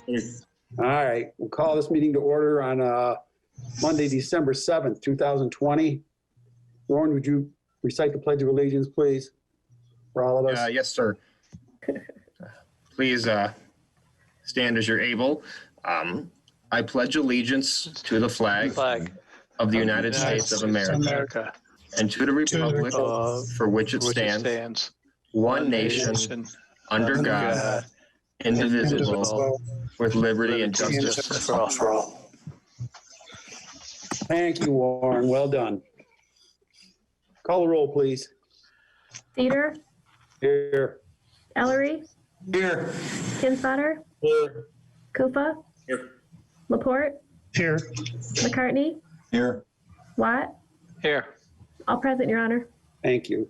All right, we'll call this meeting to order on Monday, December 7th, 2020. Warren, would you recite the Pledge of Allegiance, please, for all of us? Yes, sir. Please stand as you're able. I pledge allegiance to the flag of the United States of America and to the republic for which it stands, one nation, under God, indivisible, with liberty and justice for all. Thank you, Warren. Well done. Call the roll, please. Cedar, Here. Ellery, Here. Kinsfater, Here. Kufa, Here. Laporte, Here. McCartney, Here. Watt, Here. all present, Your Honor. Thank you.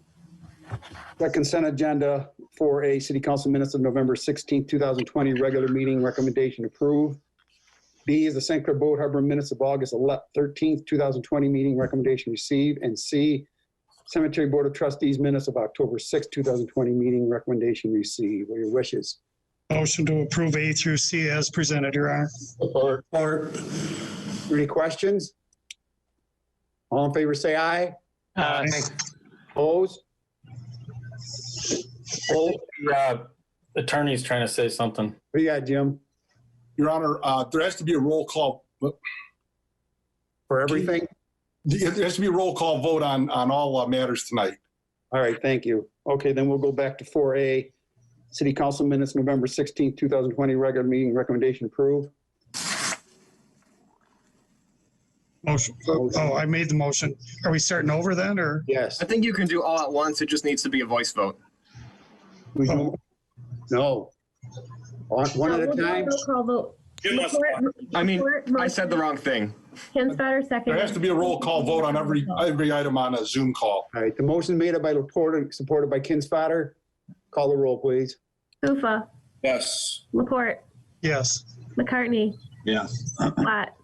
The consent agenda for a City Council minutes of November 16th, 2020, regular meeting recommendation approved. B is the St. Clair Boat Harbor minutes of August 13th, 2020 meeting recommendation received. And C, Cemetery Board of Trustees minutes of October 6th, 2020 meeting recommendation received. What are your wishes? Motion to approve A through C as presented, Your Honor. Support. Any questions? All in favor, say aye. Aye. Opposed? Opposed? The attorney's trying to say something. What do you got, Jim? Your Honor, there has to be a roll call. For everything? There has to be a roll call vote on all matters tonight. All right, thank you. Okay, then we'll go back to 4A. City Council minutes, November 16th, 2020, regular meeting recommendation approved. Motion. Oh, I made the motion. Are we starting over then, or? Yes. I think you can do all at once. It just needs to be a voice vote. No. One at a We'll do time? roll call vote. Laporte, I mean, Laporte, I said the wrong thing. Kinsfater, second. There has to be a roll call vote on every item on a Zoom call. All right, the motion made by Laporte and supported by Kinsfater. Call the roll, please. Kufa, Yes. Laporte, Yes. McCartney, Yes. Watt,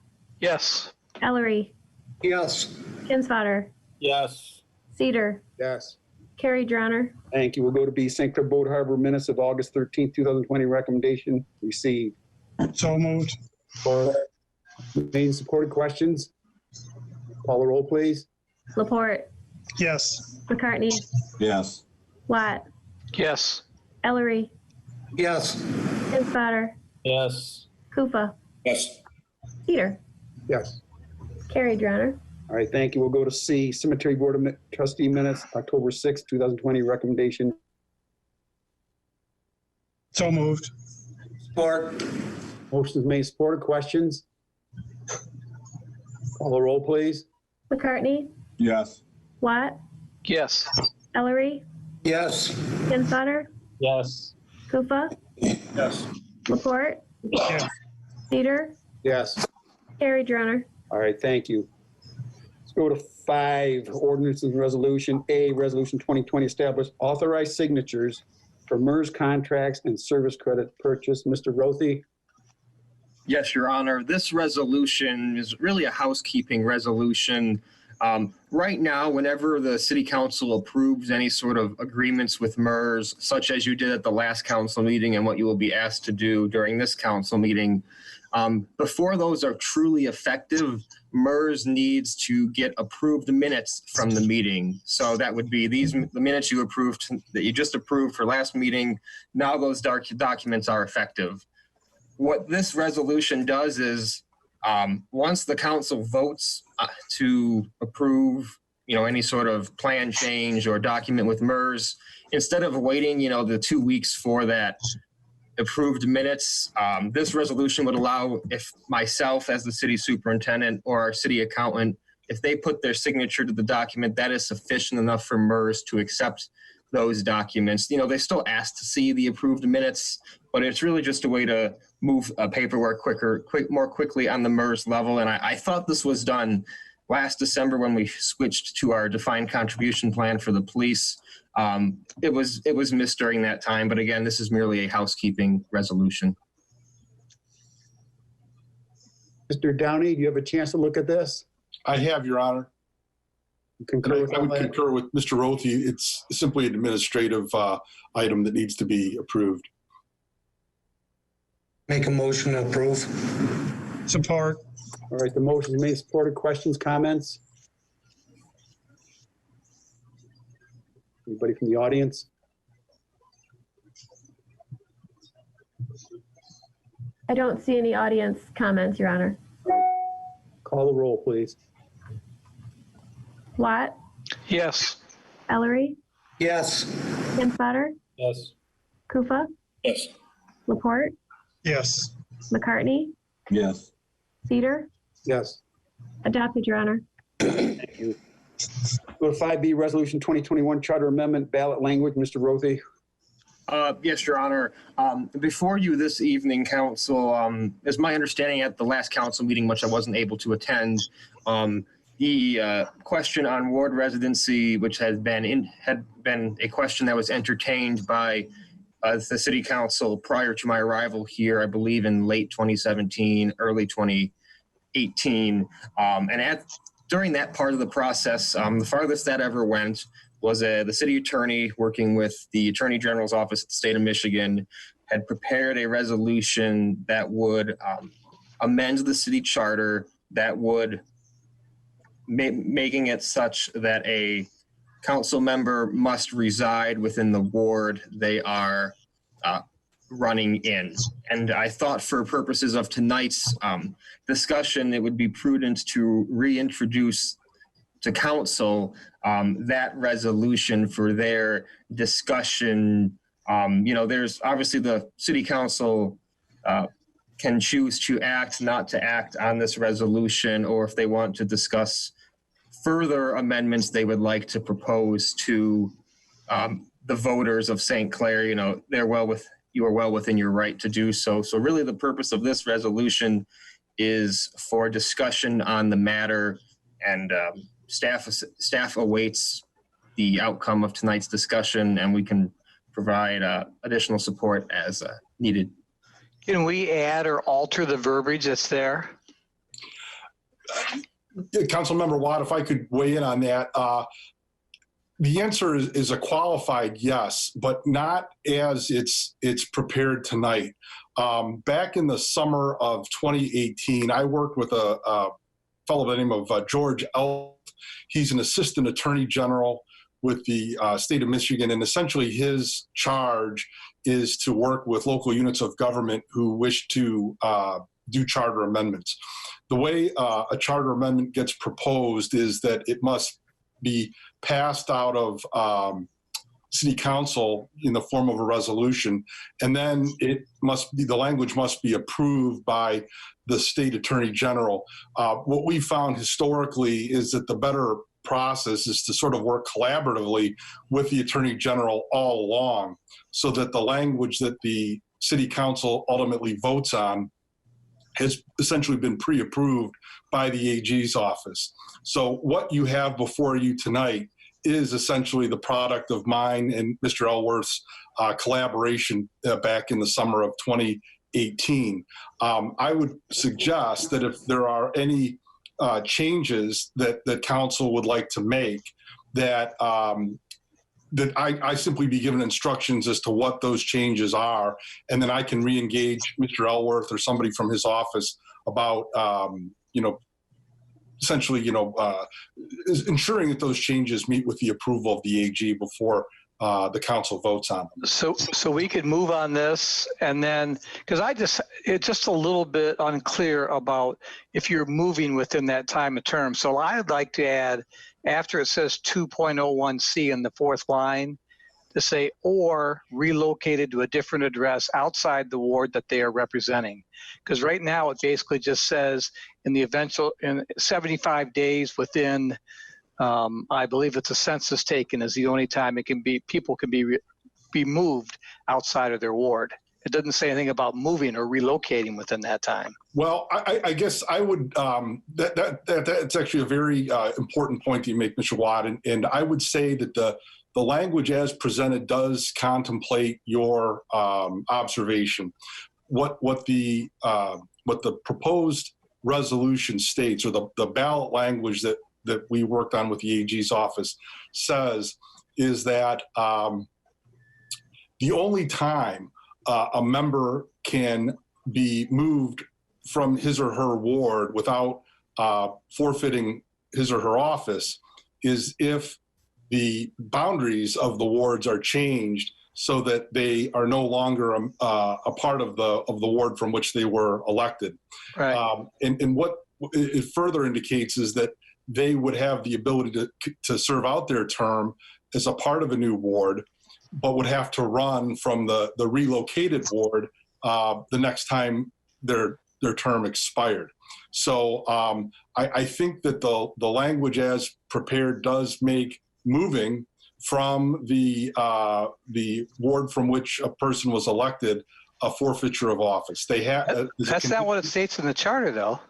Yes. Ellery, Yes. Kinsfater, Yes. Cedar, Yes. carried, Your Honor. Thank you. We'll go to B, St. Clair Boat Harbor minutes of August 13th, 2020 recommendation received. So moved. Made and supported. Questions? Call the roll, please. Laporte, Yes. McCartney, Yes. Watt, Yes. Ellery, Yes. Kinsfater, Yes. Kufa, Yes. Cedar, Yes. carried, Your Honor. All right, thank you. We'll go to C, Cemetery Board of Trustee minutes, October 6th, 2020 recommendation. So moved. Support. Motion is made, supported. Questions? Call the roll, please. McCartney, Yes. Watt, Yes. Ellery, Yes. Kinsfater, Yes. Kufa, Yes. Laporte, Yes. Cedar, Yes. carried, Your Honor. All right, thank you. Let's go to 5, ordinances and resolution. A, resolution 2020 established authorized signatures for MERS contracts and service credit purchase. Mr. Rothy? Yes, Your Honor. This resolution is really a housekeeping resolution. Right now, whenever the City Council approves any sort of agreements with MERS, such as you did at the last council meeting and what you will be asked to do during this council meeting, before those are truly effective, MERS needs to get approved minutes from the meeting. So that would be the minutes you approved, that you just approved for last meeting. Now those documents are effective. What this resolution does is, once the council votes to approve, any sort of plan change or document with MERS, instead of waiting, the 2 weeks for that approved minutes, this resolution would allow, if myself as the city superintendent or our city accountant, if they put their signature to the document, that is sufficient enough for MERS to accept those documents. They still ask to see the approved minutes, but it's really just a way to move paperwork more quickly on the MERS level. And I thought this was done last December when we switched to our defined contribution plan for the police. It was missed during that time, but again, this is merely a housekeeping resolution. Mr. Downey, do you have a chance to look at this? I have, Your Honor. Concur with I all would that? concur with Mr. Rothy. It's simply an administrative item that needs to be approved. Make a motion to approve. Support. All right, the motion is made, supported. Questions, comments? Anybody from the audience? I don't see any audience comments, Your Honor. Call the roll, please. Watt, Yes. Ellery, Yes. Kinsfater, Yes. Kufa, Yes. Laporte, Yes. McCartney, Yes. Cedar. Yes. Adopted, Your Honor. Thank you. Go to 5B, Resolution 2021 Charter Amendment, ballot language. Mr. Rothy. Yes, Your Honor. Before you this evening, Council, is my understanding at the last council meeting, which I wasn't able to attend, the question on ward residency, which had been a question that was entertained by the City Council prior to my arrival here, I believe in late 2017, early 2018, during that part of the process, the farthest that ever went was the city attorney working with the Attorney General's office at the state of Michigan had prepared a resolution that would amend the city charter that would making it such that a council member must reside within the ward they are running in. And I thought for purposes of tonight's discussion, it would be prudent to reintroduce to council that resolution for their discussion. There's obviously the city council can choose to act, not to act on this resolution, or if they want to discuss further amendments they would like to propose to the voters of St. Clair. You are well within your right to do so. So really the purpose of this resolution is for discussion on the matter, and staff awaits the outcome of tonight's discussion, and we can provide additional support as needed. Can we add or alter the verbiage that's there? Councilmember Watt, if I could weigh in on that. The answer is a qualified yes, but not as it's prepared tonight. Back in the summer of 2018, I worked with a fellow by the name of George Elf. He's an assistant attorney general with the state of Michigan, and essentially his charge is to work with local units of government who wish to do charter amendments. The way a charter amendment gets proposed is that it must be passed out of city council in the form of a resolution, and then the language must be approved by the state attorney general. What we found historically is that the better process is to sort of work collaboratively with the attorney general all along, so that the language that the city council ultimately votes on has essentially been pre-approved by the AG's office. So what you have before you tonight is essentially the product of mine and Mr. Elworth's collaboration back in the summer of 2018. I would suggest that if there are any changes that council would like to make, that I simply be given instructions as to what those changes are, and then I can re-engage Mr. Elworth or somebody from his office about, essentially, ensuring that those changes meet with the approval of the AG before the council votes on them. So we could move on this, and then, because it's just a little bit unclear about if you're moving within that time of term. So I'd like to add, after it says 2.01C in the fourth line, to say, or relocated to a different address outside the ward that they are representing. Because right now it basically just says in 75 days within, I believe it's a census taken is the only time people can be moved outside of their ward. It doesn't say anything about moving or relocating within that time. Well, I guess I would, that's actually a very important point that you make, Mr. Watt, and I would say that the language as presented does contemplate your observation. What the proposed resolution states, or the ballot language that we worked on with the AG's office says, is that the only time a member can be moved from his or her ward without forfeiting his or her office is if the boundaries of the wards are changed so that they are no longer a part of the ward from which they were elected. Right. And what it further indicates is that they would have the ability to serve out their term as a part of a new ward, but would have to run from the relocated ward the next time their term expired. So I think that the language as prepared does make moving from the ward from which a person was elected a forfeiture of office. They have. That's not what it states in the charter, though.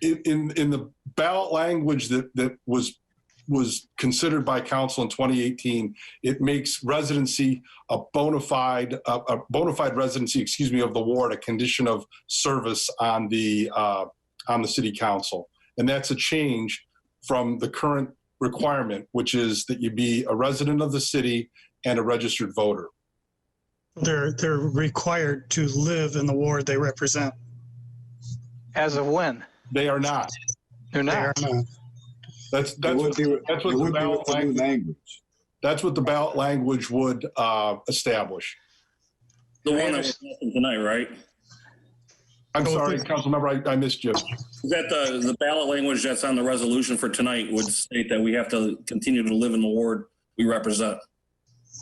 In the ballot language that was considered by council in 2018, it makes residency a bona fide residency, of the ward, a condition of service on the city council, and that's a change from the current requirement, which is that you be a resident of the city and a registered voter. They're required to live in the ward they represent. As of when? They are not. They're They not. are not. That's what the ballot language. That's what the ballot language would establish. The one that was happening tonight, right? I'm sorry, Councilmember, I missed you. Is that the ballot language that's on the resolution for tonight would state that we have to continue to live in the ward we represent?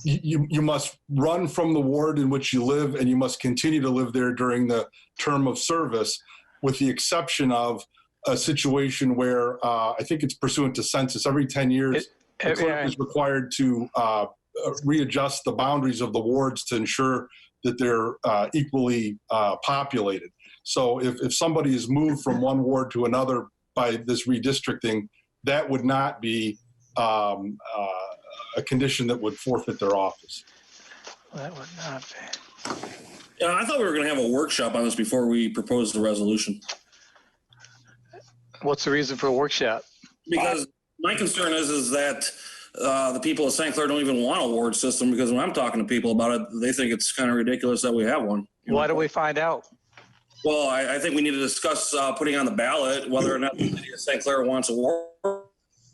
You must run from the ward in which you live, and you must continue to live there during the term of service, with the exception of a situation where I think it's pursuant to census. Every 10 years, the clerk is required to readjust the boundaries of the wards to ensure that they're equally populated. So if somebody is moved from one ward to another by this redistricting, that would not be a condition that would forfeit their office. That would not be. Yeah, I thought we were going to have a workshop on this before we proposed the resolution. What's the reason for a workshop? Because my concern is that the people of St. Clair don't even want a ward system, because when I'm talking to people about it, they think it's kind of ridiculous that we have one. Why do we find out? Well, I think we need to discuss putting on the ballot whether or not the city of St. Clair wants a ward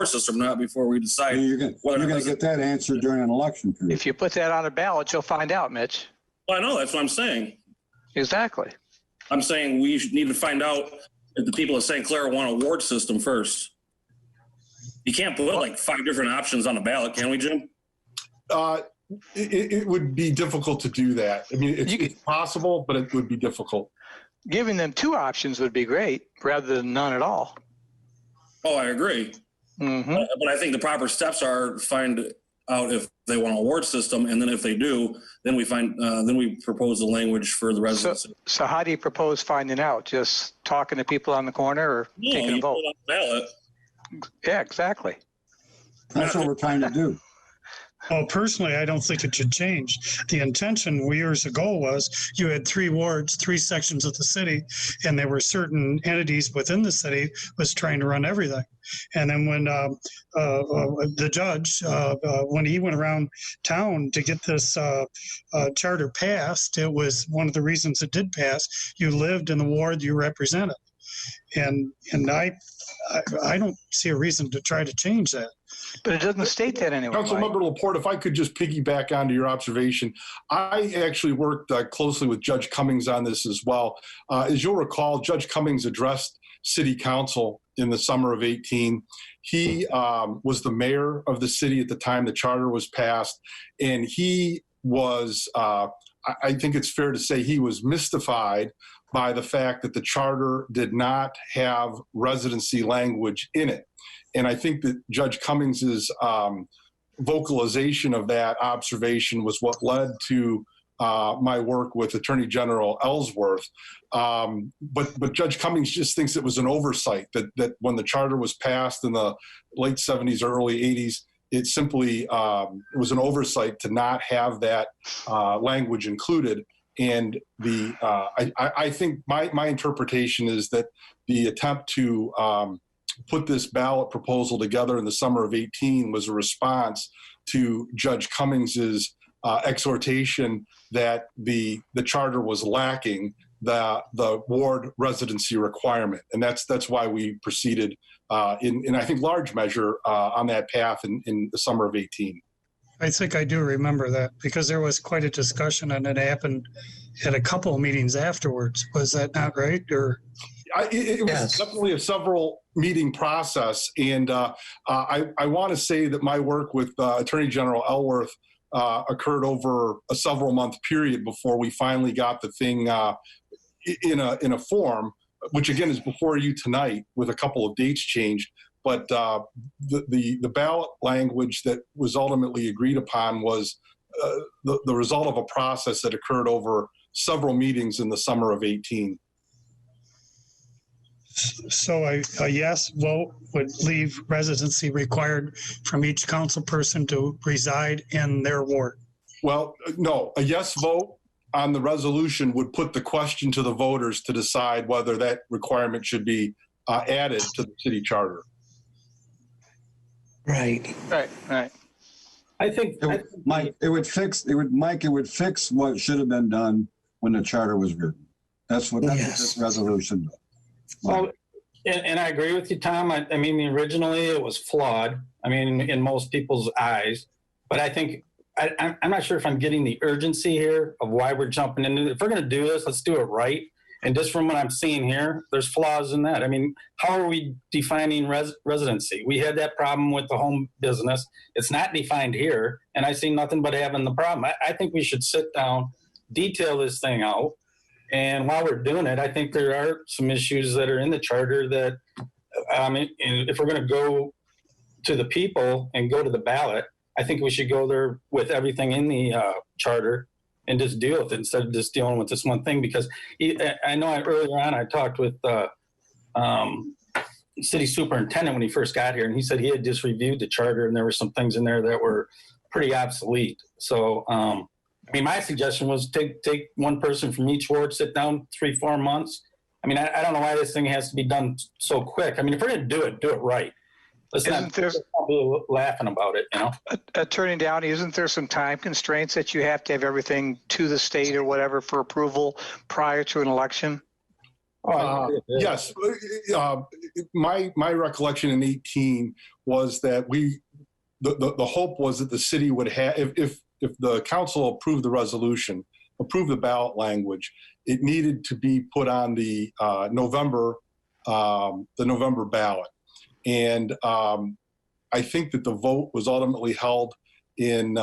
system or not before we decide. You're going to get that answer during an election period. If you put that on a ballot, you'll find out, Mitch. Well, I know, that's what I'm saying. Exactly. I'm saying we need to find out if the people of St. Clair want a ward system first. You can't put like 5 different options on a ballot, can we, Jim? It would be difficult to do that. I mean, it's possible, but it would be difficult. Giving them 2 options would be great rather than none at all. Oh, I agree. Mm-hmm. But I think the proper steps are find out if they want a ward system, and then if they do, then we propose the language for the residents. So how do you propose finding out? Just talking to people on the corner or taking a vote? Put it on the ballot. Yeah, exactly. That's what we're trying to do. Well, personally, I don't think it should change. The intention years ago was you had 3 wards, 3 sections of the city, and there were certain entities within the city was trying to run everything. And then when the judge, when he went around town to get this charter passed, it was one of the reasons it did pass. You lived in the ward you represented. And I don't see a reason to try to change that. But it doesn't state that anywhere. Councilmember Laporte, if I could just piggyback onto your observation, I actually worked closely with Judge Cummings on this as well. As you'll recall, Judge Cummings addressed City Council in the summer of 18. He was the mayor of the city at the time the charter was passed, and he was, I think it's fair to say, he was mystified by the fact that the charter did not have residency language in it. And I think that Judge Cummings's vocalization of that observation was what led to my work with Attorney General Ellsworth. But Judge Cummings just thinks it was an oversight that when the charter was passed in the late 70s, early 80s, it simply was an oversight to not have that language included. And I think my interpretation is that the attempt to put this ballot proposal together in the summer of 18 was a response to Judge Cummings's exhortation that the charter was lacking the ward residency requirement. And that's why we proceeded in I think large measure on that path in the summer of 18. I think I do remember that because there was quite a discussion and it happened at a couple of meetings afterwards. Was that not right? Or It was Yes. definitely a several meeting process. And I want to say that my work with Attorney General Elworth occurred over a several month period before we finally got the thing in a form, which again is before you tonight with a couple of dates changed. But the ballot language that was ultimately agreed upon was the result of a process that occurred over several meetings in the summer of 18. so a yes vote would leave residency required from each council person to reside in their ward. Well, no, a yes vote on the resolution would put the question to the voters to decide whether that requirement should be added to the city charter. Right. Right. I think, Mike, it would fix what should have been done when the charter was written. That's what this resolution does. well, and I agree with you, Tom. I mean, originally it was flawed. I mean, in most people's eyes, but I think I'm not sure if I'm getting the urgency here of why we're jumping into it. If we're going to do this, let's do it right. And just from what I'm seeing here, there's flaws in that. I mean, how are we defining residency? We had that problem with the home business. It's not defined here, and I see nothing but having the problem. I think we should sit down, detail this thing out, and while we're doing it, I think there are some issues that are in the charter that, if we're going to go to the people and go to the ballot, I think we should go there with everything in the charter and just deal with it instead of just dealing with this one thing. Because I know earlier on I talked with city superintendent when he first got here, and he said he had just reviewed the charter and there were some things in there that were pretty obsolete. So, I mean, my suggestion was take one person from each ward, sit down 3-4 months. I mean, I don't know why this thing has to be done so quick. I mean, if we're going to do it right. Let's not be laughing about it, you know? Attorney Downey, isn't there some time constraints that you have to have everything to the state or whatever for approval prior to an election? Yes. My recollection in 18 was that the hope was that the city would have, if the council approved the resolution, approved the ballot language, it needed to be put on the November ballot. And I think that the vote was ultimately held in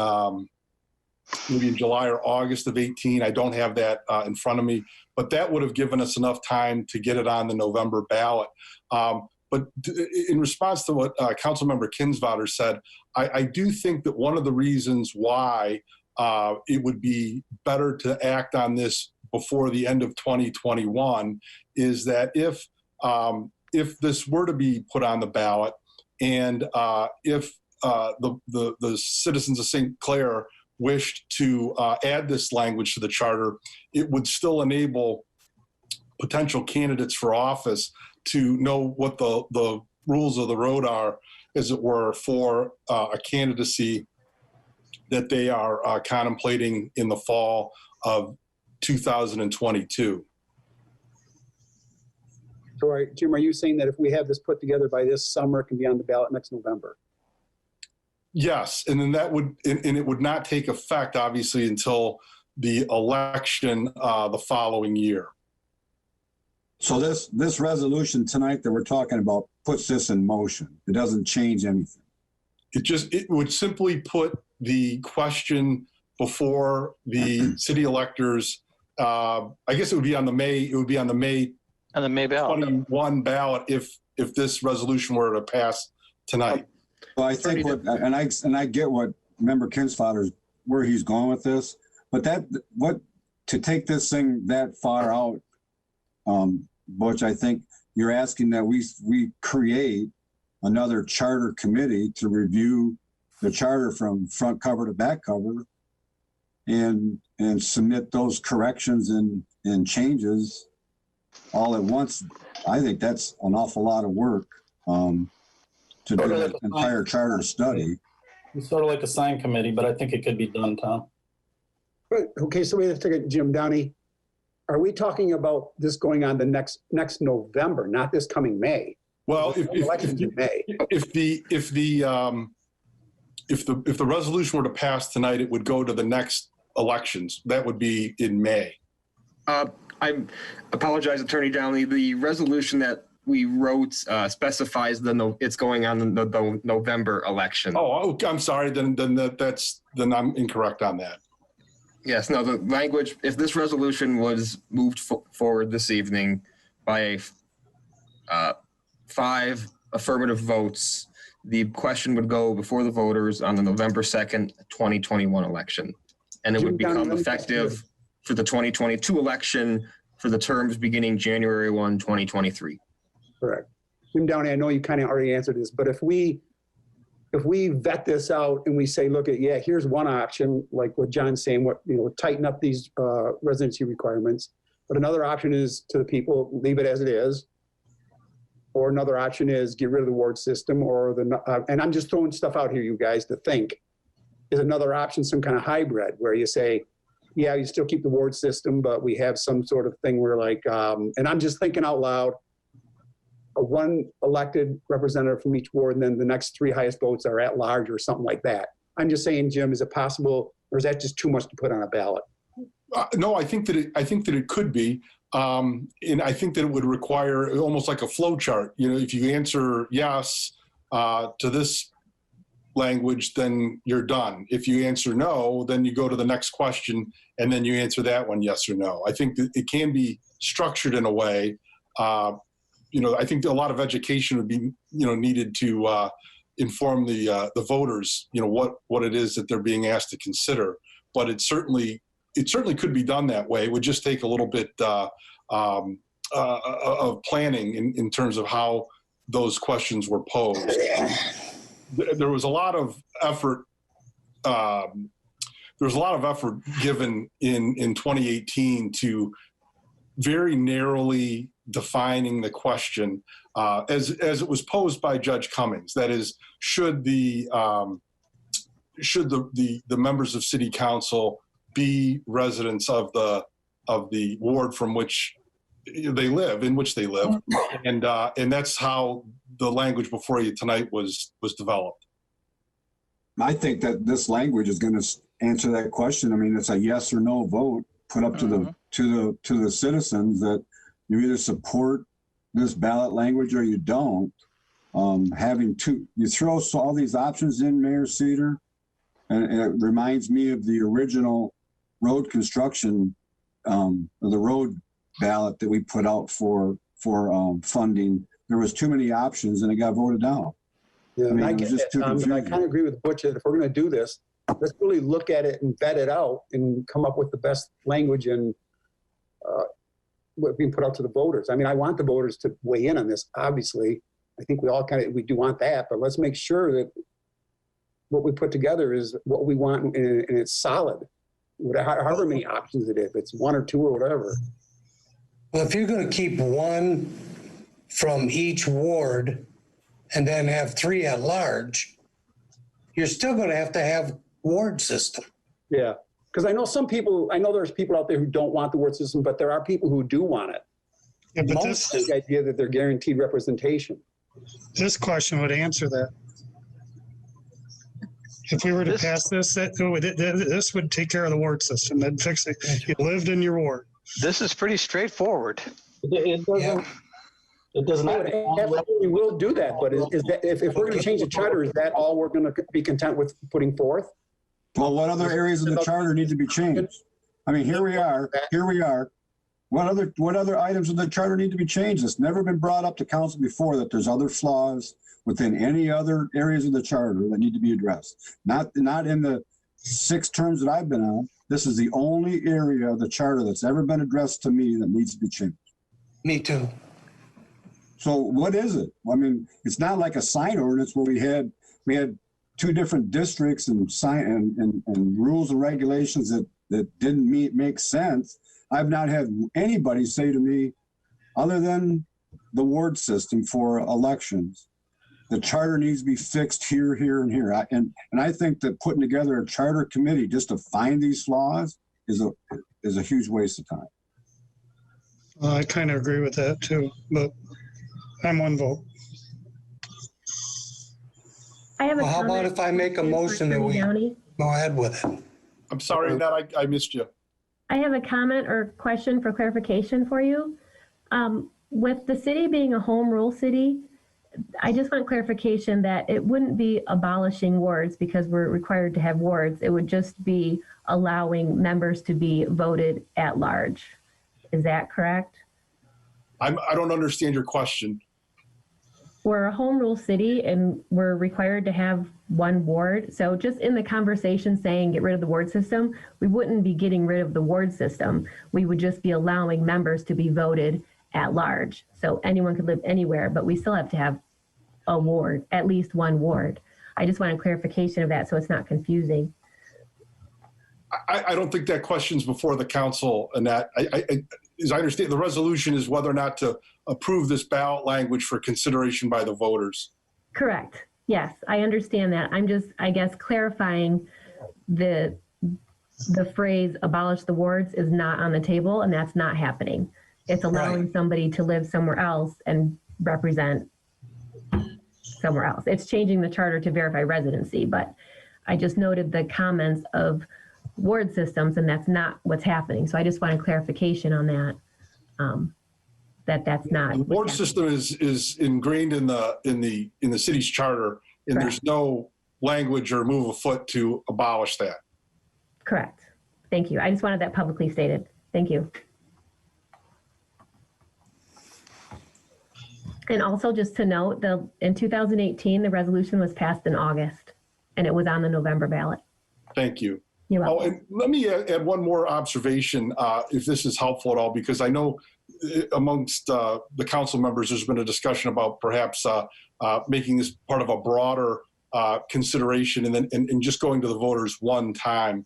maybe in July or August of 18. I don't have that in front of me, but that would have given us enough time to get it on the November ballot. But in response to what Councilmember Kinsvater said, I do think that one of the reasons why it would be better to act on this before the end of 2021 is that if this were to be put on the ballot and if the citizens of St. Clair wished to add this language to the charter, it would still enable potential candidates for office to know what the rules of the road are, as it were, for a candidacy that they are contemplating in the fall of 2022. So, Jim, are you saying that if we have this put together by this summer, it can be on the ballot next November? Yes, and then that would, and it would not take effect, obviously, until the election the following year. So this resolution tonight that we're talking about puts this in motion. It doesn't change anything. It would simply put the question before the city electors. I guess it would be on the May ballot. 21 ballot if this resolution were to pass tonight. Well, I think I get what Member Kinsfather's where he's going with this, but to take this thing that far out, Butch, I think you're asking that we create another charter committee to review the charter from front cover to back cover and submit those corrections and changes all at once. I think that's an awful lot of work to do an entire charter study. It's sort of like a sign committee, but I think it could be done, Tom. Okay, so we have to take it, Jim Downey. are we talking about this going on the next November, not this coming May? Well, Elections in May. if the resolution were to pass tonight, it would go to the next elections. That would be in May. I apologize, Attorney Downey. The resolution that we wrote specifies it's going on the November election. Oh, I'm sorry. Then I'm incorrect on that. Yes, no, the language, if this resolution was moved forward this evening by 5 affirmative votes, the question would go before the voters on the November 2nd, 2021 election. And it would become effective for the 2022 election for the terms beginning January 1, 2023. Correct. Jim Downey, I know you kind of already answered this, but if we vet this out and we say, look at, yeah, here's one option, like what John's saying, tighten up these residency requirements. But another option is to the people, leave it as it is. Or another option is get rid of the ward system, and I'm just throwing stuff out here, you guys, to think. Is another option some kind of hybrid where you say, yeah, you still keep the ward system, but we have some sort of thing where like, and I'm just thinking out loud, one elected representative from each ward, and then the next 3 highest votes are at large or something like that. I'm just saying, Jim, is it possible, or is that just too much to put on a ballot? No, I think that it could be. And I think that it would require almost like a flow chart. If you answer yes to this language, then you're done. If you answer no, then you go to the next question, and then you answer that one yes or no. I think that it can be structured in a way. I think a lot of education would be needed to inform the voters what it is that they're being asked to consider. But it certainly could be done that way. It would just take a little bit of planning in terms of how those questions were posed. There was a lot of effort. There was a lot of effort given in 2018 to very narrowly defining the question as it was posed by Judge Cummings. That is, should the members of City Council be residents of the ward from which they live, and that's how the language before you tonight was developed. I think that this language is going to answer that question. I mean, it's a yes or no vote put up to the citizens that you either support this ballot language or you don't. You throw all these options in, Mayor Cedar, and it reminds me of the original road construction, the road ballot that we put out for funding. There was too many options and it got voted down. Yeah, I get it, but I kind of agree with Butch that if we're going to do this, let's really look at it and vet it out and come up with the best language and what being put out to the voters. I mean, I want the voters to weigh in on this. Obviously, I think we do want that, but let's make sure that what we put together is what we want and it's solid. However many options it is, if it's 1 or 2 or whatever. Well, if you're going to keep 1 from each ward and then have 3 at large, you're still going to have ward system. Yeah, because I know there's people out there who don't want the ward system, but there are people who do want it. Yeah, but Most is the idea that they're guaranteed representation. This question would answer that. If we were to pass this, this would take care of the ward system. That'd fix it. You lived in your ward. This is pretty straightforward. It doesn't. It does not. We will do that, but is that if we're going to change the charter, is that all we're going to be content with putting forth? Well, what other areas of the charter need to be changed? I mean, here we are. What other items of the charter need to be changed? It's never been brought up to council before that there's other flaws within any other areas of the charter that need to be addressed. Not in the 6 terms that I've been on. This is the only area of the charter that's ever been addressed to me that needs to be changed. Me too. So what is it? I mean, it's not like a sign ordinance where we had 2 different districts and rules and regulations that didn't make sense. I've not had anybody say to me, other than the ward system for elections, the charter needs to be fixed here, here, and here. And I think that putting together a charter committee just to find these flaws is a huge waste of time. I kind of agree with that too, but I'm one vote. I have a Well, how about comment if I make a motion that Attorney we Downey. go ahead with it? I'm sorry, Annette, I missed you. I have a comment or question for clarification for you. With the city being a home rule city, I just want clarification that it wouldn't be abolishing wards because we're required to have wards. It would just be allowing members to be voted at large. Is that correct? I don't understand your question. We're a home rule city and we're required to have one ward. So just in the conversation saying get rid of the ward system, we wouldn't be getting rid of the ward system. We would just be allowing members to be voted at large. So anyone could live anywhere, but we still have to have a ward, at least one ward. I just want a clarification of that so it's not confusing. I don't think that question's before the council, Annette. As I understand, the resolution is whether or not to approve this ballot language for consideration by the voters. Correct. Yes, I understand that. I'm just, I guess, clarifying the phrase abolish the wards is not on the table and that's not happening. It's allowing somebody to live somewhere else and represent somewhere else. It's changing the charter to verify residency, but I just noted the comments of ward systems and that's not what's happening. So I just wanted clarification on that. That's not. The ward system is ingrained in the city's charter, and Correct. There's no language or move of foot to abolish that. Correct. Thank you. I just wanted that publicly stated. Thank you. And also just to note, in 2018, the resolution was passed in August and it was on the November ballot. Thank you. You're welcome. And let me add one more observation, if this is helpful at all, because I know amongst the council members, there's been a discussion about perhaps making this part of a broader consideration and just going to the voters one time.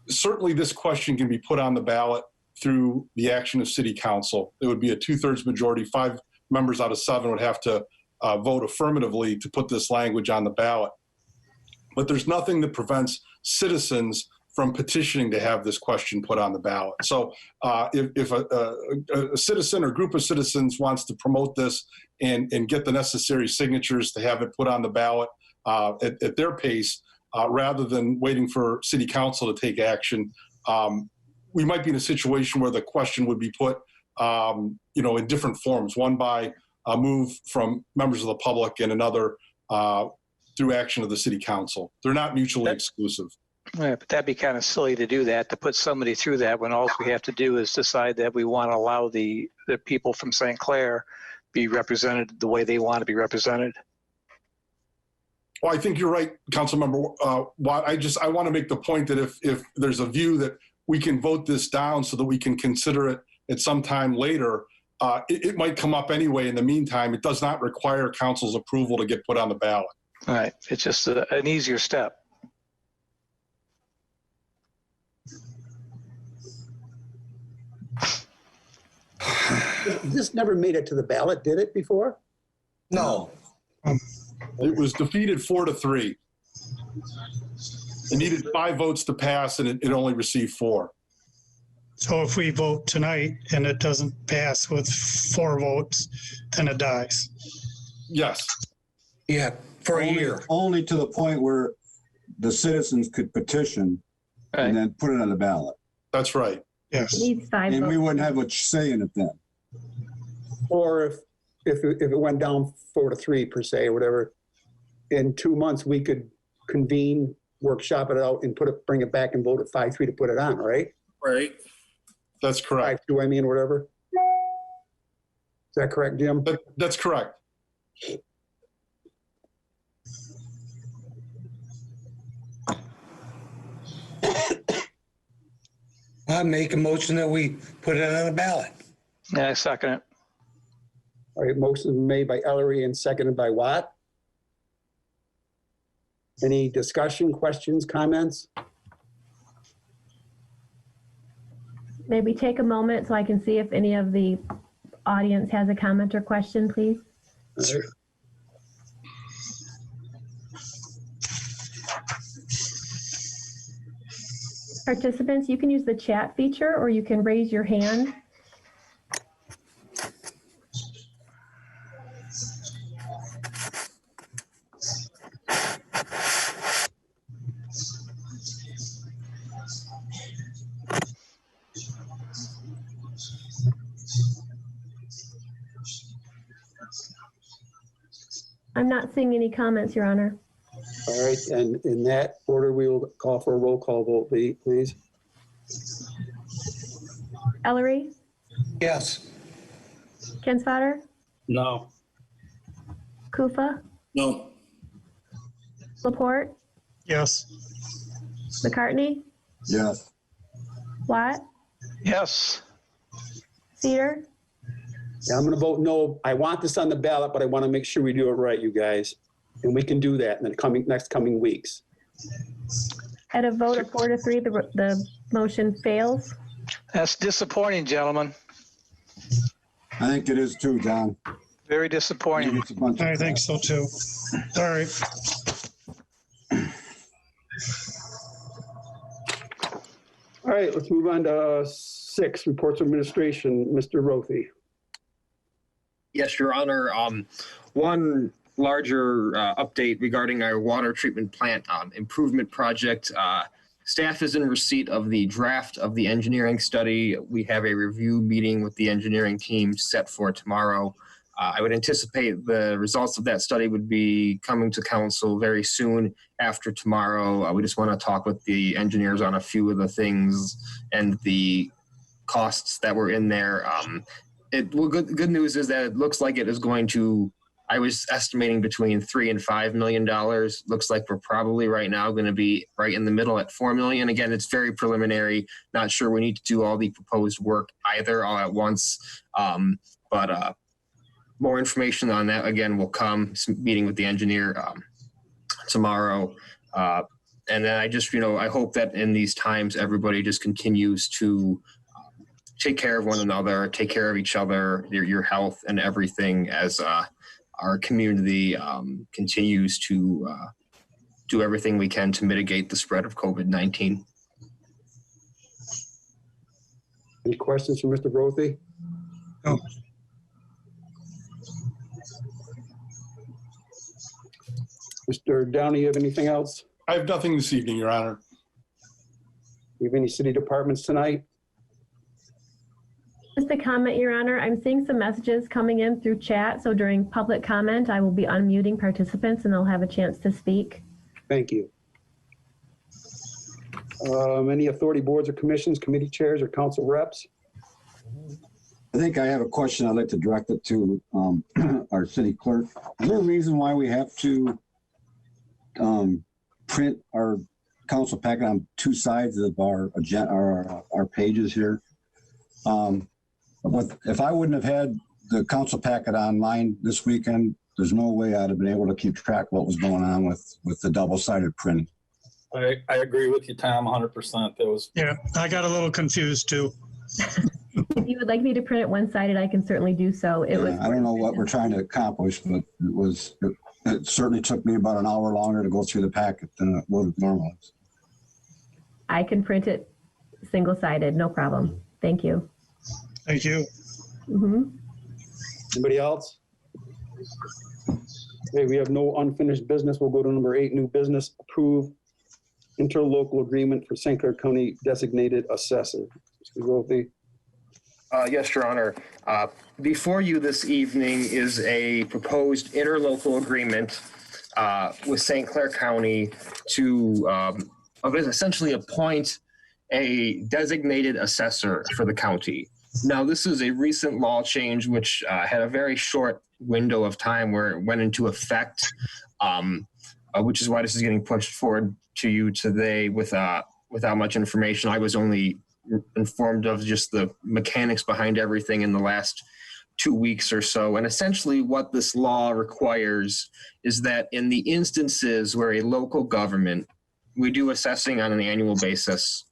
Certainly this question can be put on the ballot through the action of city council. It would be a 2/3 majority, 5 members out of 7 would have to vote affirmatively to put this language on the ballot. But there's nothing that prevents citizens from petitioning to have this question put on the ballot. So if a citizen or group of citizens wants to promote this and get the necessary signatures to have it put on the ballot at their pace, rather than waiting for city council to take action, we might be in a situation where the question would be put in different forms, one by a move from members of the public and another through action of the city council. They're not mutually exclusive. Yeah, but that'd be kind of silly to do that, to put somebody through that when all we have to do is decide that we want to allow the people from St. Clair be represented the way they want to be represented. Well, I think you're right, Councilmember Watt. I want to make the point that if there's a view that we can vote this down so that we can consider it at some time later, it might come up anyway. In the meantime, it does not require council's approval to get put on the ballot. All right, it's just an easier step. This never made it to the ballot, did it before? No. It was defeated 4-3. It needed 5 votes to pass, and it only received 4. So if we vote tonight and it doesn't pass with 4 votes, then it dies. Yes. Yeah, for a year. Only to the point where the citizens could petition and then put it on the ballot. That's right. Yes. It needs 5 And we votes. wouldn't have a say in it then. Or if it went down 4-3 per se or whatever, in 2 months we could convene, workshop it out, and bring it back and vote at 5-3 to put it on, right? Right. That's correct. 5-2, I mean, whatever. Is that correct, Jim? That's correct. I make a motion that we put it on the ballot. Yeah, I second it. All right, motion made by Ellery and seconded by Watt. Any discussion, questions, comments? Maybe take a moment so I can see if any of the audience has a comment or question, please. All right. Participants, you can use the chat feature or you can raise your hand I'm not seeing any comments, Your Honor. All right, and in that order, we will call for a roll call vote, please. Ellery, Yes. Kinsfater, No. Kufa, No. Laporte, Yes. McCartney, Yes. Watt, Yes. Cedar, Yeah, I'm gonna vote no. I want this on the ballot, but I want to make sure we do it right, you guys. And we can do that in the next coming weeks. at a vote of 4-3, the motion fails. That's disappointing, gentlemen. I think it is too, John. Very I think disappointing. it's a bunch of I think so too. All right. All right, let's move on to 6, reports of administration. Mr. Rothy. Yes, Your Honor. One larger update regarding our water treatment plant improvement project. Staff is in receipt of the draft of the engineering study. We have a review meeting with the engineering team set for tomorrow. I would anticipate the results of that study would be coming to council very soon after tomorrow. We just want to talk with the engineers on a few of the things and the costs that were in there. Good news is that it looks like it is going to, I was estimating between $3 and $5 million. Looks like we're probably right now going to be right in the middle at $4 million. Again, it's very preliminary. Not sure we need to do all the proposed work either all at once. But more information on that, again, will come. Meeting with the engineer tomorrow. And then I hope that in these times, everybody just continues to take care of one another, take care of each other, your health and everything as our community continues to do everything we can to mitigate the spread of COVID-19. Any questions for Mr. Rothy? No. Mr. Downey, you have anything else? I have nothing this evening, Your Honor. You have any city departments tonight? Just a comment, Your Honor. I'm seeing some messages coming in through chat. So during public comment, I will be unmuting participants and they'll have a chance to speak. Thank you. Any authority boards or commissions, committee chairs, or council reps? I think I have a question I'd like to direct it to our city clerk. Is there a reason why we have to print our council packet on 2 sides of our agenda, our pages here? But if I wouldn't have had the council packet online this weekend, there's no way I'd have been able to keep track of what was going on with the double-sided printing. I agree with you, Tom, 100%. That was. Yeah, I got a little confused too. If you would like me to print it one-sided, I can certainly do so. I don't know what we're trying to accomplish, but it certainly took me about an hour longer to go through the packet than it would have normally. I can print it single-sided, no problem. Thank you. Thank you. Anybody else? Okay, we have no unfinished business. We'll go to number 8, new business. Approve interlocal agreement for St. Clair County designated assessor. Mr. Rothy. Yes, Your Honor. Before you this evening is a proposed interlocal agreement with St. Clair County to essentially appoint a designated assessor for the county. Now, this is a recent law change which had a very short window of time where it went into effect, which is why this is getting pushed forward to you today without much information. I was only informed of just the mechanics behind everything in the last 2 weeks or so. And essentially what this law requires is that in the instances where a local government, we do assessing on an annual basis,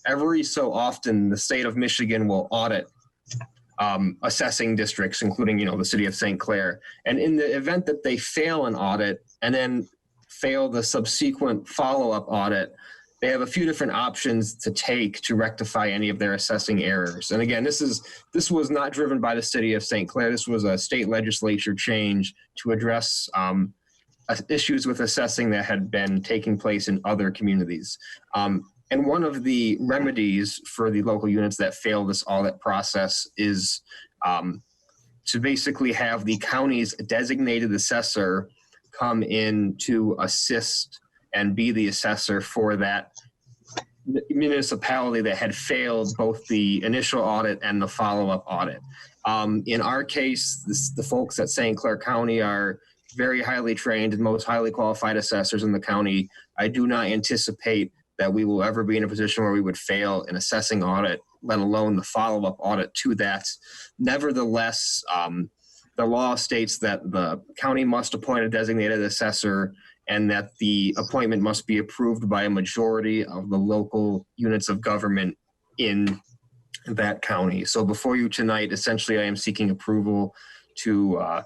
every so often the state of Michigan will audit assessing districts, including, the city of St. Clair. And in the event that they fail an audit and then fail the subsequent follow-up audit, they have a few different options to take to rectify any of their assessing errors. And again, this was not driven by the city of St. Clair. This was a state legislature change to address issues with assessing that had been taking place in other communities. And one of the remedies for the local units that fail this audit process is to basically have the county's designated assessor come in to assist and be the assessor for that municipality that had failed both the initial audit and the follow-up audit. In our case, the folks at St. Clair County are very highly trained and most highly qualified assessors in the county. I do not anticipate that we will ever be in a position where we would fail an assessing audit, let alone the follow-up audit to that. Nevertheless, the law states that the county must appoint a designated assessor and that the appointment must be approved by a majority of the local units of government in that county. So before you tonight, essentially, I am seeking approval to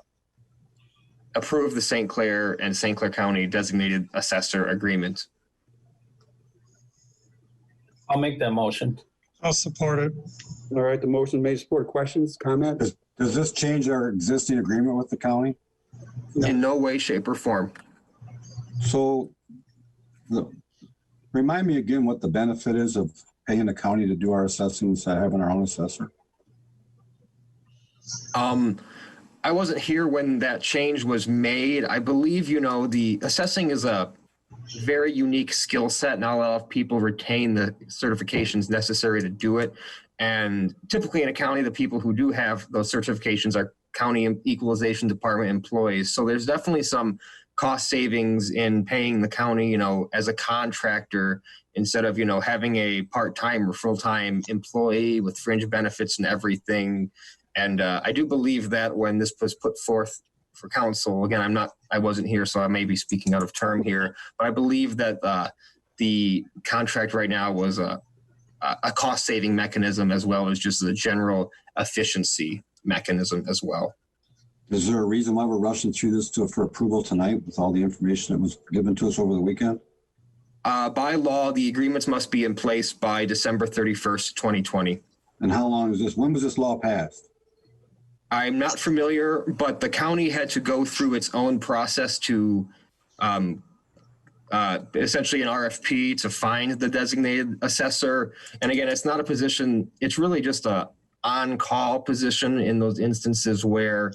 approve the St. Clair and St. Clair County designated assessor agreement. I'll make that motion. I'll support it. All right, the motion made, support. Questions, comments? Does this change our existing agreement with the county? In no way, shape, or form. So remind me again what the benefit is of paying the county to do our assessing instead of having our own assessor. I wasn't here when that change was made. I believe, the assessing is a very unique skill set. Not a lot of people retain the certifications necessary to do it. And typically in a county, the people who do have those certifications are county equalization department employees. So there's definitely some cost savings in paying the county, as a contractor instead of, having a part-time or full-time employee with fringe benefits and everything. And I do believe that when this was put forth for council, again, I wasn't here, so I may be speaking out of term here, but I believe that the contract right now was a cost-saving mechanism as well as just the general efficiency mechanism as well. Is there a reason why we're rushing through this for approval tonight with all the information that was given to us over the weekend? By law, the agreements must be in place by December 31st, 2020. And how long is this? When was this law passed? I'm not familiar, but the county had to go through its own process to essentially an RFP to find the designated assessor. And again, it's not a position, it's really just a on-call position in those instances where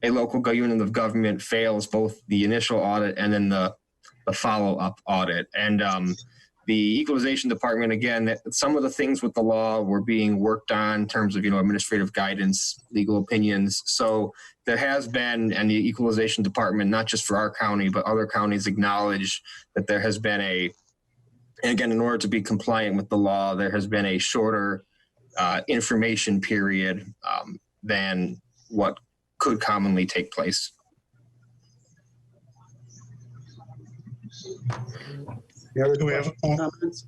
a local unit of government fails both the initial audit and then the follow-up audit. And the equalization department, again, some of the things with the law were being worked on in terms of, administrative guidance, legal opinions. So there has been, and the equalization department, not just for our county, but other counties acknowledge that there has been and again, in order to be compliant with the law, there has been a shorter information period than what could commonly take place. Do we have comments?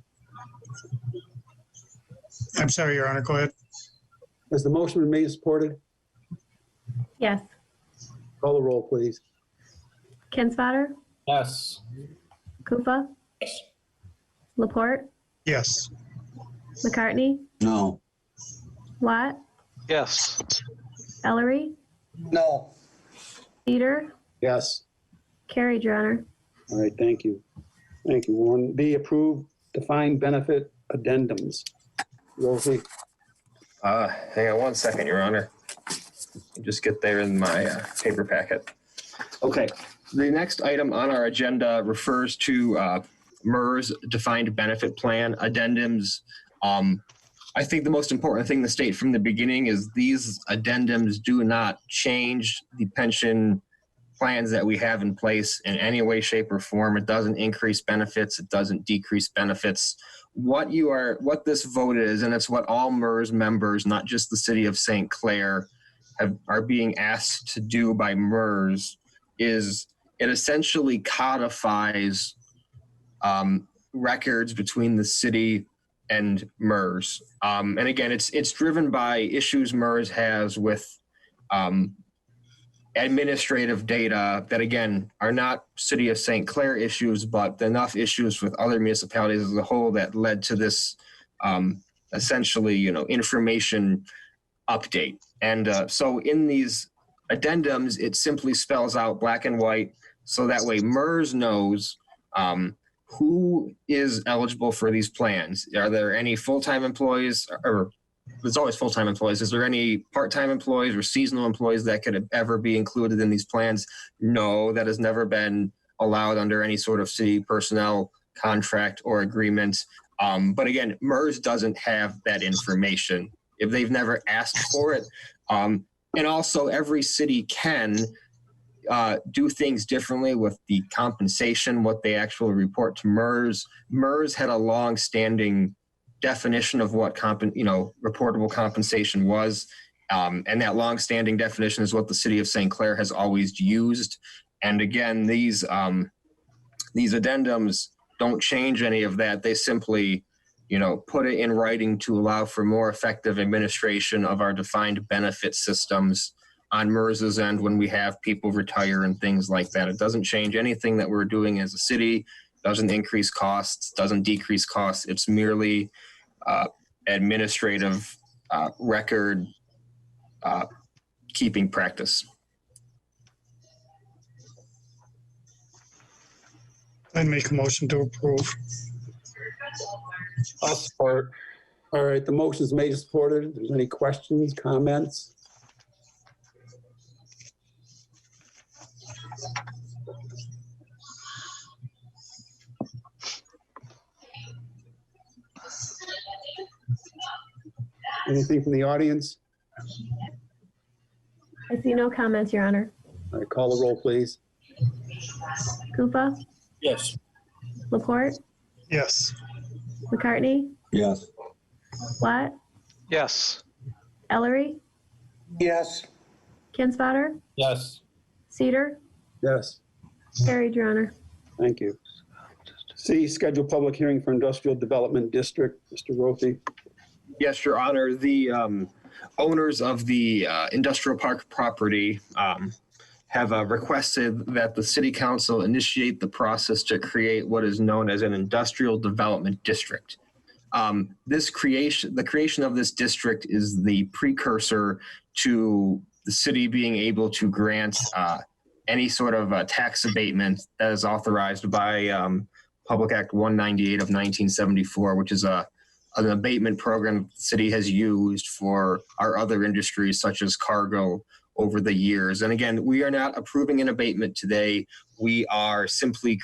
I'm sorry, Your Honor, go ahead. Has the motion been made and supported? Yes. Call the roll, please. Kinsfater, Yes. Kufa, Laporte, Yes. McCartney, No. Watt, Yes. Ellery, No. Peter, Yes. carried, Your Honor. All right, thank you. Thank you, Warren. B, approve defined benefit addendums. Rosie? Hang on one second, Your Honor. Just get there in my paper packet. Okay, the next item on our agenda refers to MERS defined benefit plan addendums. I think the most important thing to state from the beginning is these addendums do not change the pension plans that we have in place in any way, shape, or form. It doesn't increase benefits. It doesn't decrease benefits. What this vote is, and it's what all MERS members, not just the city of St. Clair, are being asked to do by MERS, is it essentially codifies records between the city and MERS. And again, it's driven by issues MERS has with administrative data that, again, are not city of St. Clair issues, but enough issues with other municipalities as a whole that led to this essentially, information update. And so in these addendums, it simply spells out black and white so that way MERS knows who is eligible for these plans. Are there any full-time employees, or there's always full-time employees. Is there any part-time employees or seasonal employees that could ever be included in these plans? No, that has never been allowed under any sort of city personnel contract or agreement. But again, MERS doesn't have that information if they've never asked for it. And also every city can do things differently with the compensation, what they actually report to MERS. MERS had a long-standing definition of what reportable compensation was. And that long-standing definition is what the city of St. Clair has always used. And again, these addendums don't change any of that. They simply, put it in writing to allow for more effective administration of our defined benefit systems on MERS's end when we have people retire and things like that. It doesn't change anything that we're doing as a city, doesn't increase costs, doesn't decrease costs. It's merely administrative record keeping practice. I'd make a motion to approve. I'll support. All right, the motion is made and supported. If there's any questions, comments? Anything from the audience? I see no comments, Your Honor. All right, call the roll, please. Koopa, Yes. Laporte, Yes. McCartney, Yes. Watt, Yes. Ellery, Yes. Kinsfater, Yes. Cedar, Yes, carried, Your Honor. thank you. C, schedule public hearing for industrial development district. Mr. Rothi. Yes, Your Honor. The owners of the industrial park property have requested that the City Council initiate the process to create what is known as an industrial development district. The creation of this district is the precursor to the city being able to grant any sort of tax abatement that is authorized by Public Act 198 of 1974, which is an abatement program the city has used for our other industries such as cargo over the years. And again, we are not approving an abatement today. We are simply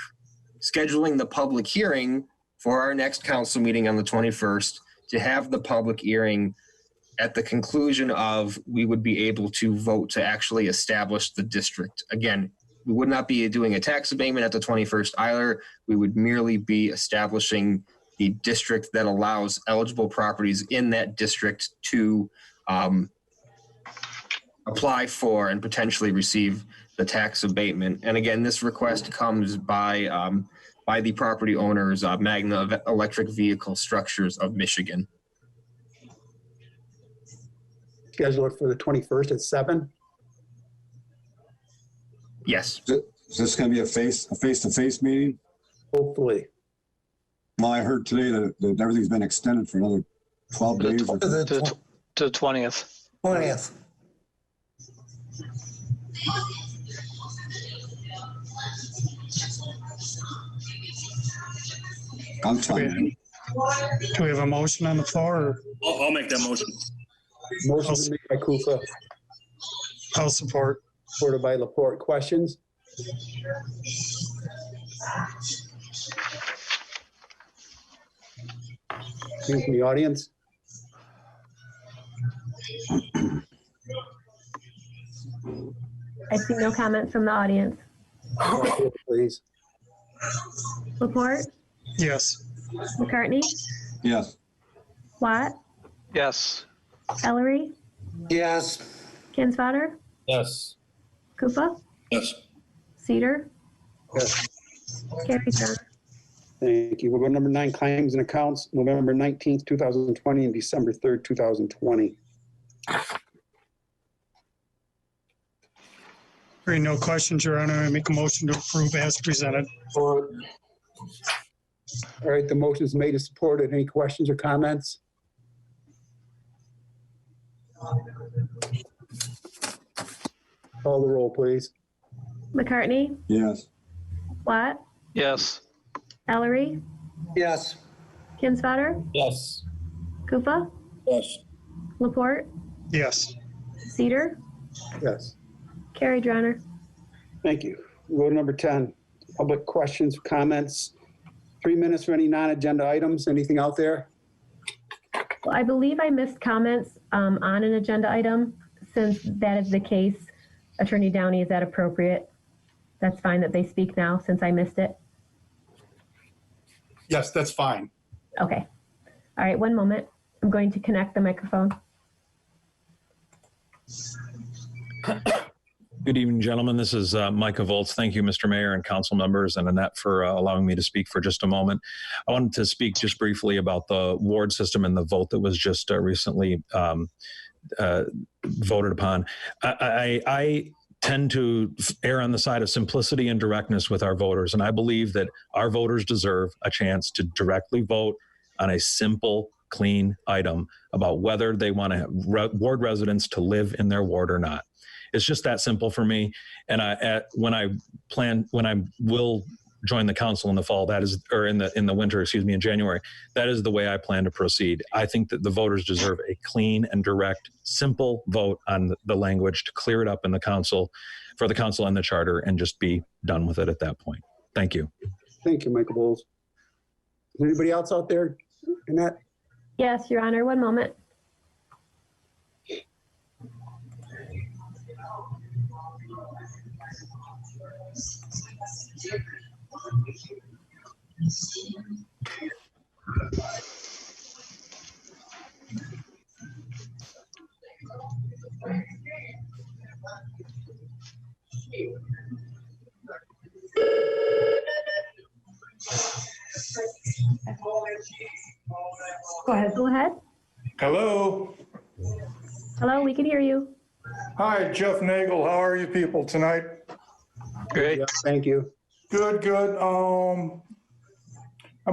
scheduling the public hearing for our next council meeting on the 21st to have the public hearing at the conclusion of we would be able to vote to actually establish the district. Again, we would not be doing a tax abatement at the 21st either. We would merely be establishing the district that allows eligible properties in that district to apply for and potentially receive the tax abatement. And again, this request comes by the property owners, Magna Electric Vehicle Structures of Michigan. Schedule it for the 21st at 7. Yes. Is this going to be a face-to-face meeting? Hopefully. Well, I heard today that everything's been extended for another 12 days. To the 20th. 20th. I'm fine. Do we have a motion on the floor? Or I'll make that motion. Motion is made by Kufa, I'll support. supported by Laporte. Questions? Anything from the audience? I see no comments from the audience. Call the roll, please. Laporte, Yes. McCartney, Yes. Watt, Yes. Ellery, Yes. Kinsfater, Yes. Koopa, Yes. Cedar, Yes. carried, Your Honor. Thank you. We'll go to number 9, claims and accounts, November 19th, 2020 and December 3rd, 2020. Hearing no questions, Your Honor, I make a motion to approve as presented. All right, the motion is made and supported. Any questions or comments? Call the roll, please. McCartney, Yes. Watt, Yes. Ellery, Yes. Kinsfater, Yes. Kufa, Yes. Laporte, Yes. Cedar, Yes. carried, Your Honor. Thank you. We'll go to number 10, public questions, comments. 3 minutes for any non-agenda items. Anything out there? Well, I believe I missed comments on an agenda item. Since that is the case, Attorney Downey, is that appropriate? That's fine that they speak now since I missed it? Yes, that's fine. Okay. All right, one moment. I'm going to connect the microphone. Good evening, gentlemen. This is Micah Volz. Thank you, Mr. Mayor and council members and Annette for allowing me to speak for just a moment. I wanted to speak just briefly about the ward system and the vote that was just recently voted upon. I tend to err on the side of simplicity and directness with our voters, and I believe that our voters deserve a chance to directly vote on a simple, clean item about whether they want to have ward residents to live in their ward or not. It's just that simple for me. And when I will join the council in the fall, that is, or in the winter, excuse me, in January, that is the way I plan to proceed. I think that the voters deserve a clean and direct, simple vote on the language to clear it up in the council, for the council and the charter, and just be done with it at that point. Thank you. Thank you, Michael Bowles. Is anybody else out there? Annette? Yes, Your Honor, one moment. Go ahead. Hello. Hello, we can hear you. Hi, Jeff Nagel. How are you people tonight? Great. Yeah, thank you. Good, good. I'm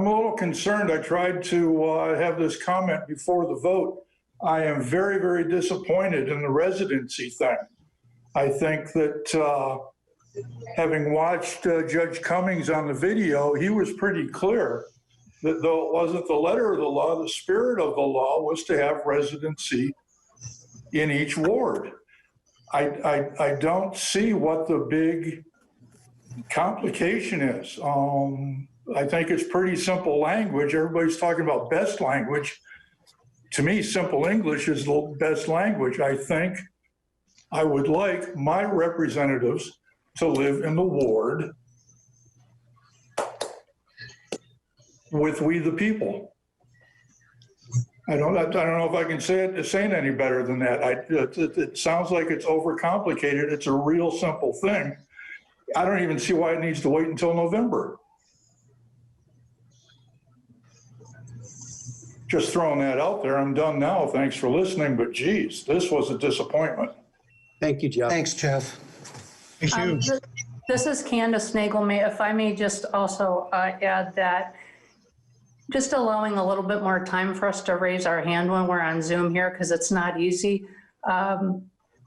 a little concerned. I tried to have this comment before the vote. I am very, very disappointed in the residency thing. I think that having watched Judge Cummings on the video, he was pretty clear that though it wasn't the letter of the law, the spirit of the law was to have residency in each ward. I don't see what the big complication is. I think it's pretty simple language. Everybody's talking about best language. To me, simple English is the best language. I think I would like my representatives to live in the ward with we the people. I don't know if I can say it any better than that. It sounds like it's overcomplicated. It's a real simple thing. I don't even see why it needs to wait until November. Just throwing that out there. I'm done now. Thanks for listening, but geez, this was a disappointment. Thank you, Jeff. Thanks, Jeff. Thank you. This is Candace Nagel. If I may just also add that just allowing a little bit more time for us to raise our hand when we're on Zoom here, because it's not easy.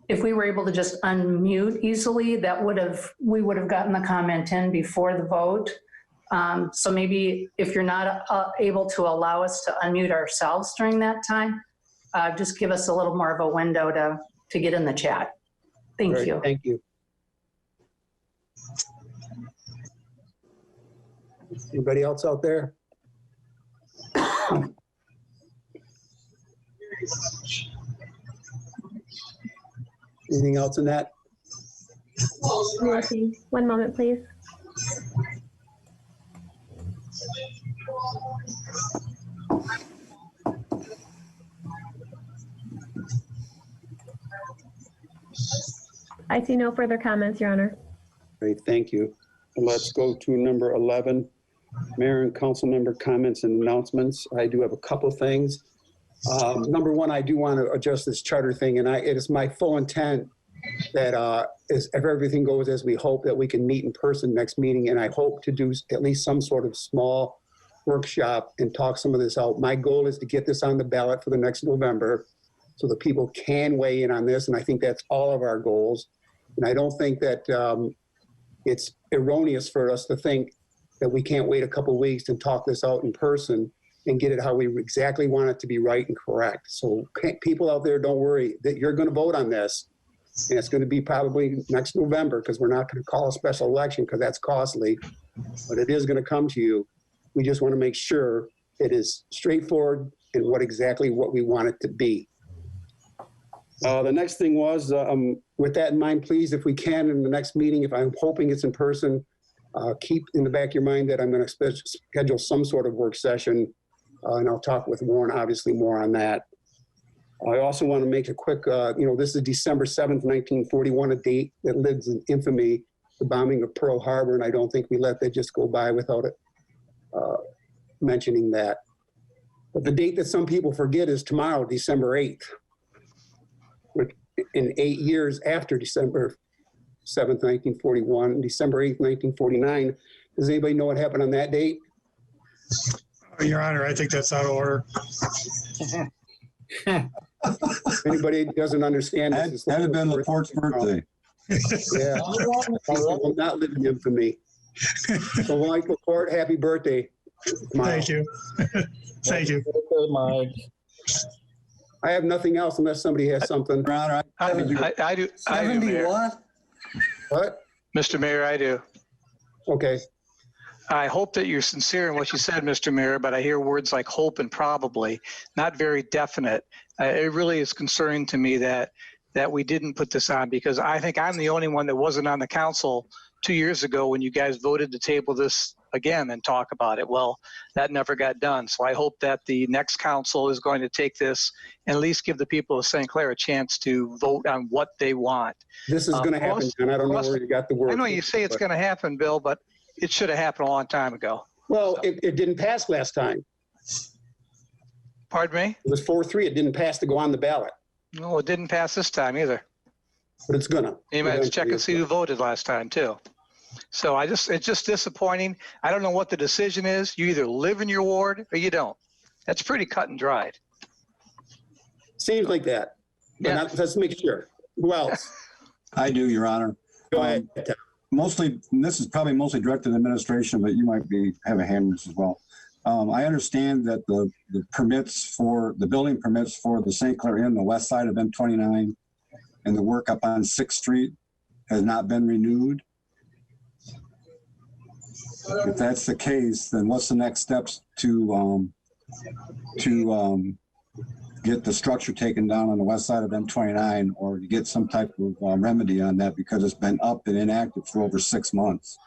If we were able to just unmute easily, we would have gotten the comment in before the vote. So maybe if you're not able to allow us to unmute ourselves during that time, just give us a little more of a window to get in the chat. Thank you. Thank you. Anybody else out there? Anything else in that? One moment, please. I see no further comments, Your Honor. Great, thank you. And let's go to number 11, Mayor and council member comments and announcements. I do have a couple things. Number one, I do want to adjust this charter thing, and it is my full intent that if everything goes as we hope, that we can meet in person next meeting, and I hope to do at least some sort of small workshop and talk some of this out. My goal is to get this on the ballot for the next November so that people can weigh in on this, and I think that's all of our goals. And I don't think that it's erroneous for us to think that we can't wait a couple weeks and talk this out in person and get it how we exactly want it to be right and correct. So people out there, don't worry that you're going to vote on this. And it's going to be probably next November, because we're not going to call a special election because that's costly, but it is going to come to you. We just want to make sure it is straightforward and what we want it to be. The next thing was, with that in mind, please, if we can, in the next meeting, if I'm hoping it's in person, keep in the back of your mind that I'm going to schedule some sort of work session, and I'll talk with Warren, obviously, more on that. I also want to make a quick, this is December 7th, 1941, a date that lives in infamy, the bombing of Pearl Harbor, and I don't think we let that just go by without it mentioning that. But the date that some people forget is tomorrow, December 8th. In 8 years after December 7th, 1941, December 8th, 1949. Does anybody know what happened on that date? Your Honor, I think that's out of order. Anybody doesn't understand this? That had been Laporte's birthday. Yeah, I will not live in infamy. So, Mike Laporte, happy birthday. Thank you. Thank you. I have nothing else unless somebody has something. I do. I do, 70 Mayor. What? Mr. Mayor, I do. Okay. I hope that you're sincere in what you said, Mr. Mayor, but I hear words like hope and probably, not very definite. It really is concerning to me that we didn't put this on, because I think I'm the only one that wasn't on the council 2 years ago when you guys voted to table this again and talk about it. Well, that never got done. So I hope that the next council is going to take this and at least give the people of St. Clair a chance to vote on what they want. This is going to happen, and I don't know where you got the word. I know you say it's going to happen, Bill, but it should have happened a long time ago. Well, it didn't pass last time. Pardon me? It was 4-3. It didn't pass to go on the ballot. No, it didn't pass this time either. But it's gonna. You might check and see who voted last time too. So it's just disappointing. I don't know what the decision is. You either live in your ward or you don't. That's pretty cut and dried. Seems like that. But Yeah. let's make sure. Who else? I do, Your Honor. Go ahead. Mostly, and this is probably mostly directed to the administration, but you might have a hand in this as well. I understand that the building permits for the St. Clair Inn, the west side of M29, and the work up on 6th Street has not been renewed. If that's the case, then what's the next steps to get the structure taken down on the west side of M29, or to get some type of remedy on that, because it's been up and inactive for over 6 months.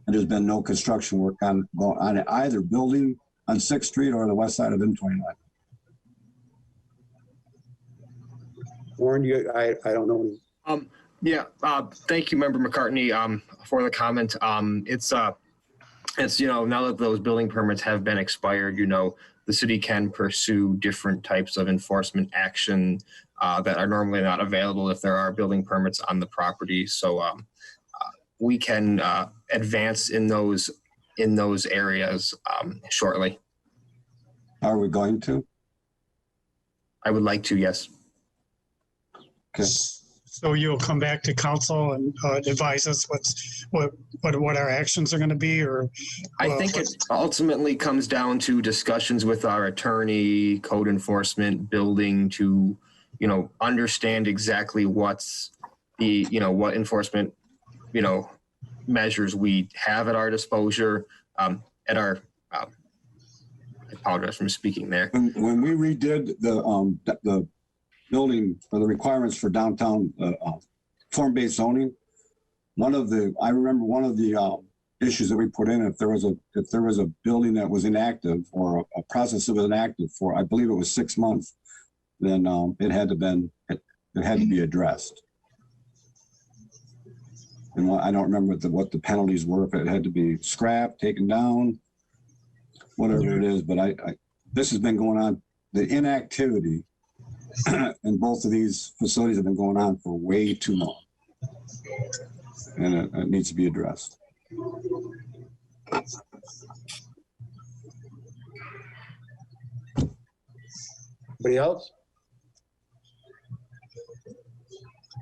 And there's been no construction work on either building on 6th Street or the west side of M29. Warren, I don't know. Thank you, Member McCartney, for the comment. It's now that those building permits have been expired, the city can pursue different types of enforcement action that are normally not available if there are building permits on the property. So we can advance in those areas shortly. Are we going to? I would like to, yes. Okay. So you'll come back to council and advise us what our actions are going to be, or I think it ultimately comes down to discussions with our attorney, code enforcement, building to, understand exactly what's the, what enforcement, measures we have at our disposal, I apologize for misspeaking there. When we redid the building for the requirements for downtown form-based zoning, I remember one of the issues that we put in, if there was a building that was inactive or a process that was inactive for, I believe it was 6 months, then it had to be addressed. And I don't remember what the penalties were, if it had to be scrapped, taken down, whatever it is. But this has been going on. The inactivity in both of these facilities have been going on for way too long, and it needs to be addressed. Anybody else?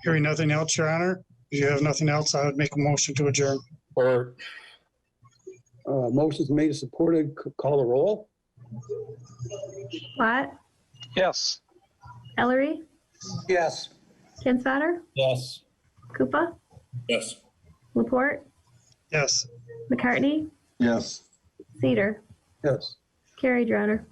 hearing nothing else, Your Honor? If you have nothing else, I would make a motion to adjourn. Or Motion's made and supported. Call the roll. Platt, Yes. Ellery, Yes. Kinsfater, yes. Koopa, Yes. Laporte, Yes. McCartney, Yes. Cedar. Yes. Carried, Your Honor.